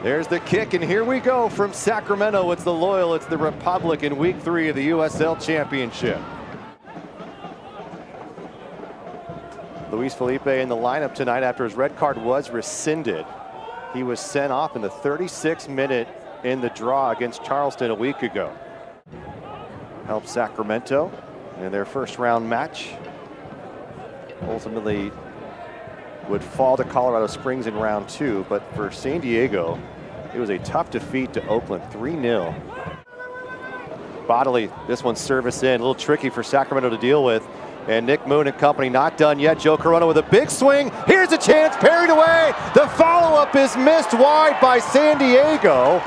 There's the kick, and here we go from Sacramento. It's the Loyal, it's the Republic in week 3 of the USL Championship. Luis Felipe in the lineup tonight after his red card was rescinded. He was sent off in the 36th minute in the draw against Charleston a week ago. Helped Sacramento in their first round match. Ultimately would fall to Colorado Springs in round 2, but for San Diego, it was a tough defeat to Oakland, 3-0. Bodily, this one's service in, a little tricky for Sacramento to deal with. And Nick Moon and company not done yet. Joe Corona with a big swing. Here's a chance, parried away. The follow-up is missed wide by San Diego.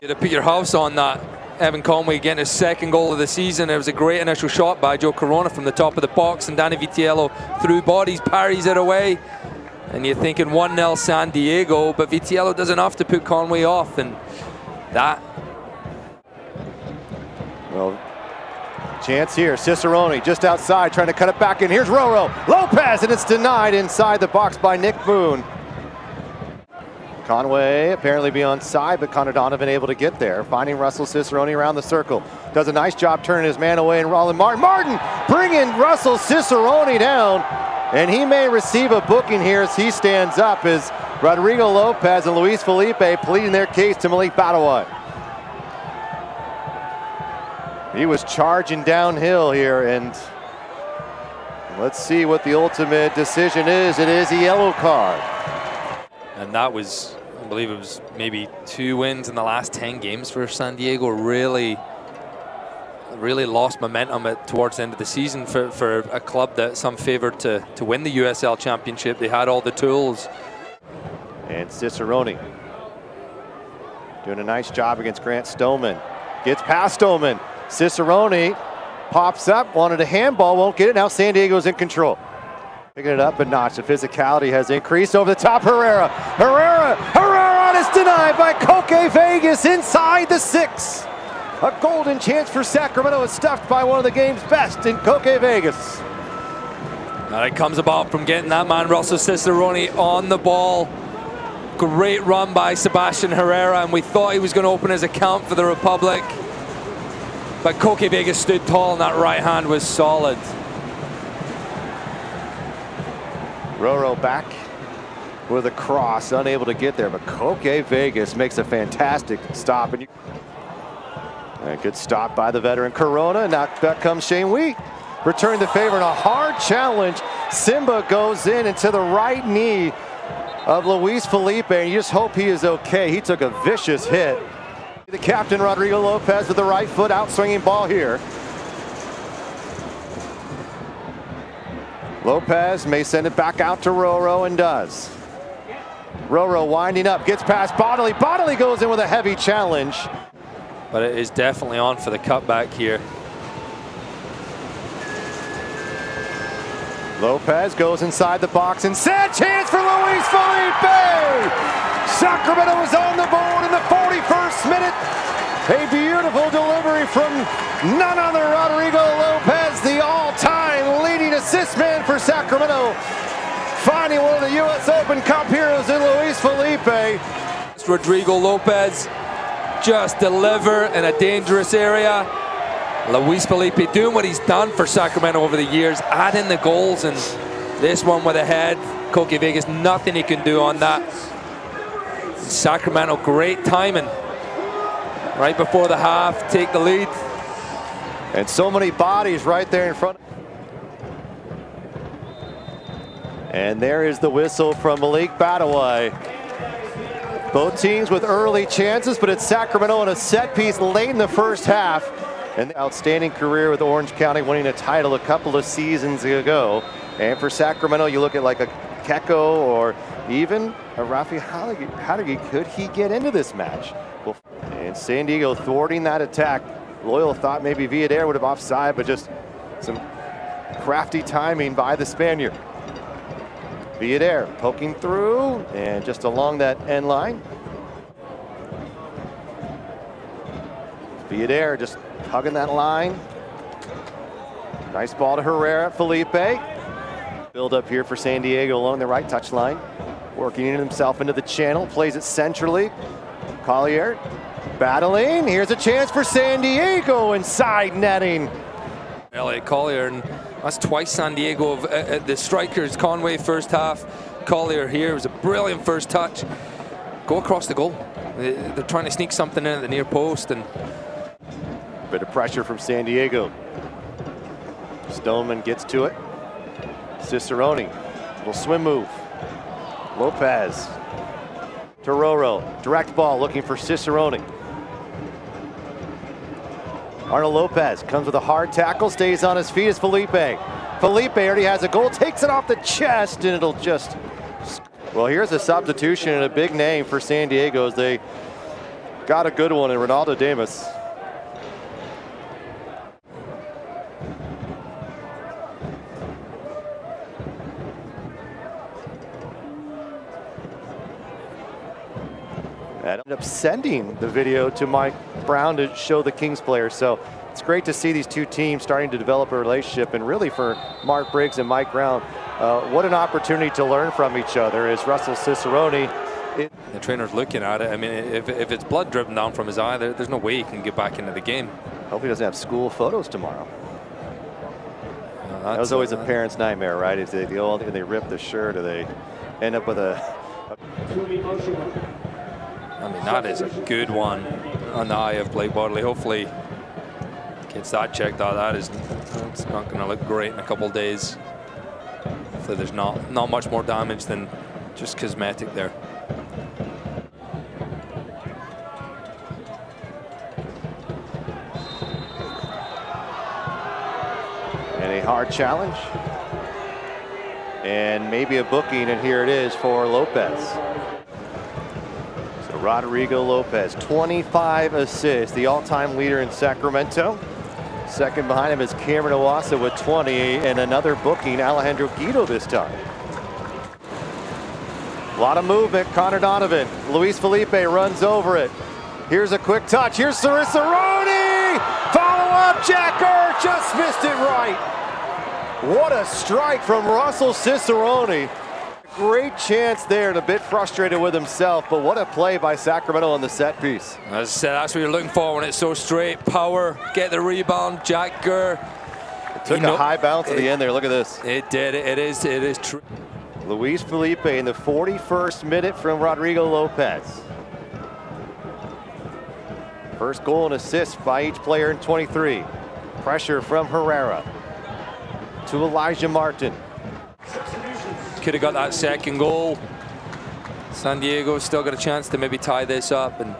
To put your house on that. Evan Conway getting his second goal of the season. It was a great initial shot by Joe Corona from the top of the box, and Danny Vitiello through bodies, parries it away. And you're thinking 1-0 San Diego, but Vitiello does enough to put Conway off, and that. Well, chance here, Cicerone just outside trying to cut it back in. Here's Roro, Lopez, and it's denied inside the box by Nick Moon. Conway apparently be onside, but Connor Donovan able to get there, finding Russell Cicerone around the circle. Does a nice job turning his man away, and Roland Martin bringing Russell Cicerone down, and he may receive a booking here as he stands up as Rodrigo Lopez and Luis Felipe pleading their case to Malik Badawai. He was charging downhill here, and let's see what the ultimate decision is. It is a yellow card. And that was, I believe it was maybe 2 wins in the last 10 games for San Diego. Really lost momentum towards the end of the season for a club that some favored to win the USL Championship. They had all the tools. And Cicerone doing a nice job against Grant Stoneman. Gets past Stoneman. Cicerone pops up, wanted a handball, won't get it. Now San Diego's in control. Picking it up a notch. The physicality has increased over the top. Herrera, and it's denied by Koke Vegas inside the 6. A golden chance for Sacramento is stuffed by one of the game's best in Koke Vegas. Now it comes about from getting that man Russell Cicerone on the ball. Great run by Sebastian Herrera, and we thought he was going to open his account for the Republic. But Koke Vegas stood tall, and that right hand was solid. Roro back with a cross, unable to get there, but Koke Vegas makes a fantastic stop. And a good stop by the veteran Corona. Now back comes Shane Wheat, returning the favor in a hard challenge. Simba goes in into the right knee of Luis Felipe, and you just hope he is okay. He took a vicious hit. The captain Rodrigo Lopez with the right foot, out swinging ball here. Lopez may send it back out to Roro, and does. Roro winding up, gets past Bodily. Bodily goes in with a heavy challenge. But it is definitely on for the cutback here. Lopez goes inside the box, and sad chance for Luis Felipe! Sacramento is on the board in the 41st minute. A beautiful delivery from none other Rodrigo Lopez, the all-time leading assist man for Sacramento. Finding one of the US Open Cup heroes in Luis Felipe. Rodrigo Lopez just deliver in a dangerous area. Luis Felipe doing what he's done for Sacramento over the years, adding the goals, and this one with a head. Koke Vegas, nothing he can do on that. Sacramento, great timing. Right before the half, take the lead. And so many bodies right there in front. And there is the whistle from Malik Badawai. Both teams with early chances, but it's Sacramento on a set piece late in the first half. And the outstanding career with Orange County, winning a title a couple of seasons ago. And for Sacramento, you look at like a Keko or even a Rafi Hadagi. Could he get into this match? Well, and San Diego thwarting that attack. Loyal thought maybe Villadere would have offside, but just some crafty timing by the Spaniard. Villadere poking through and just along that end line. Villadere just hugging that line. Nice ball to Herrera, Felipe. Build up here for San Diego along the right touchline. Working himself into the channel, plays it centrally. Collier battling. Here's a chance for San Diego inside netting. Elliot Collier, and that's twice San Diego of the strikers. Conway first half, Collier here. It was a brilliant first touch. Go across the goal. They're trying to sneak something in at the near post, and bit of pressure from San Diego. Stoneman gets to it. Cicerone, little swim move. Lopez to Roro, direct ball looking for Cicerone. Arnold Lopez comes with a hard tackle, stays on his feet as Felipe. Felipe already has a goal, takes it off the chest, and it'll just... Well, here's a substitution and a big name for San Diego as they got a good one in Ronaldo Damas. I ended up sending the video to Mike Brown to show the Kings players. So it's great to see these two teams starting to develop a relationship, and really for Mark Briggs and Mike Brown, what an opportunity to learn from each other as Russell Cicerone. The trainer's looking at it. I mean, if it's blood dripping down from his eye, there's no way he can get back into the game. Hope he doesn't have school photos tomorrow. That was always a parent's nightmare, right? If they go and they rip the shirt, or they end up with a... I mean, that is a good one on the eye of Blake Bodley. Hopefully gets that checked out. It's not going to look great in a couple of days. Hopefully there's not much more damage than just cosmetic there. And a hard challenge. And maybe a booking, and here it is for Lopez. Rodrigo Lopez, 25 assists, the all-time leader in Sacramento. Second behind him is Cameron Owasa with 20, and another booking, Alejandro Guido this time. A lot of movement, Connor Donovan. Luis Felipe runs over it. Here's a quick touch, here's Cicerone! Follow up, Jack Gurr just missed it right. What a strike from Russell Cicerone. Great chance there, and a bit frustrated with himself, but what a play by Sacramento on the set piece. As I said, that's what you're looking for when it's so straight. Power, get the rebound, Jack Gurr. It took a high bounce at the end there, look at this. It did, it is true. Luis Felipe in the 41st minute from Rodrigo Lopez. First goal and assist by each player in 23. Pressure from Herrera to Elijah Martin. Could have got that second goal. San Diego still got a chance to maybe tie this up. And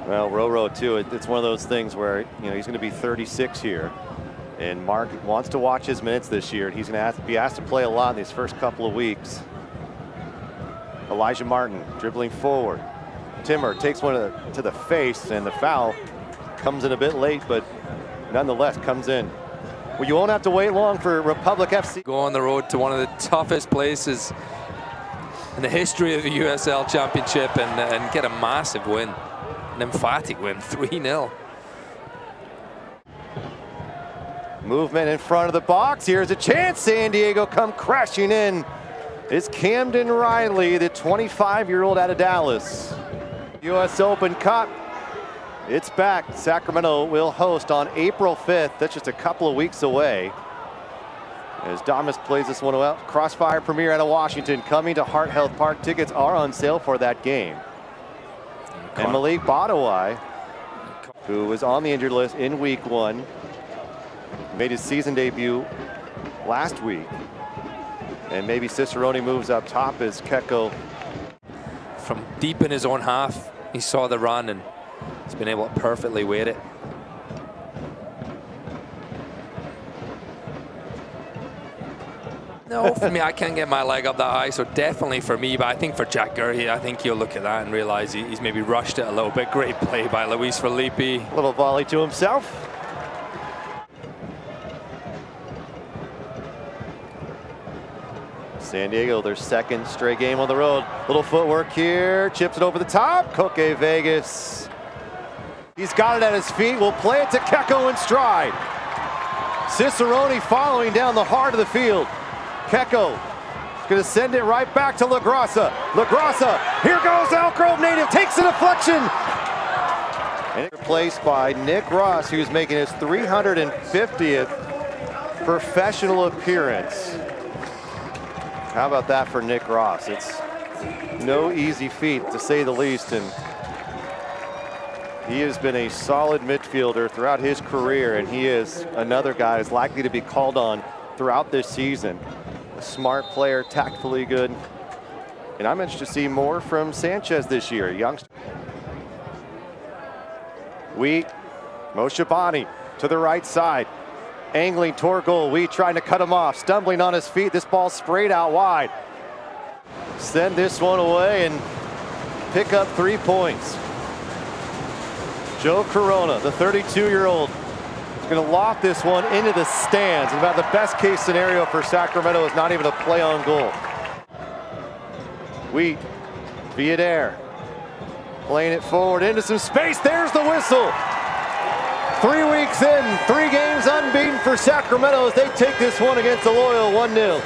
well, Roro too, it's one of those things where, you know, he's going to be 36 here, and Mark wants to watch his minutes this year, and he's going to be asked to play a lot in these first couple of weeks. Elijah Martin dribbling forward. Timmer takes one to the face, and the foul comes in a bit late, but nonetheless comes in. Well, you won't have to wait long for Republic FC. Go on the road to one of the toughest places in the history of the USL Championship and get a massive win, an emphatic win, 3-0. Movement in front of the box. Here's a chance. San Diego come crashing in. It's Camden Riley, the 25-year-old out of Dallas. US Open Cup. It's back. Sacramento will host on April 5th. That's just a couple of weeks away. As Damas plays this one out. Crossfire premiere out of Washington coming to Heart Health Park. Tickets are on sale for that game. And Malik Badawai, who was on the injured list in week 1, made his season debut last week. And maybe Cicerone moves up top as Keko. From deep in his own half, he saw the run and he's been able to perfectly weight it. No, for me, I can't get my leg up that high, so definitely for me, but I think for Jack Gurr, I think he'll look at that and realize he's maybe rushed it a little bit. Great play by Luis Felipe. Little volley to himself. San Diego, their second straight game on the road. Little footwork here, chips it over the top. Koke Vegas. He's got it at his feet, will play it to Keko in stride. Cicerone following down the heart of the field. Keko Going to send it right back to LaGrassa. LaGrassa, here goes Elk Grove native, takes a deflection. And replaced by Nick Ross, who's making his 350th professional appearance. How about that for Nick Ross? It's no easy feat, to say the least, and he has been a solid midfielder throughout his career, and he is another guy who's likely to be called on throughout this season. A smart player, tactfully good, and I'm interested to see more from Sanchez this year. Youngster. Wheat, Moshabani to the right side, angling toward goal. Wheat trying to cut him off, stumbling on his feet. This ball sprayed out wide. Send this one away and pick up 3 points. Joe Corona, the 32-year-old, is going to loft this one into the stands. And about the best case scenario for Sacramento is not even a play on goal. Wheat, Viadair, playing it forward into some space. There's the whistle. 3 weeks in, 3 games unbeaten for Sacramento as they take this one against the Loyal 1-0.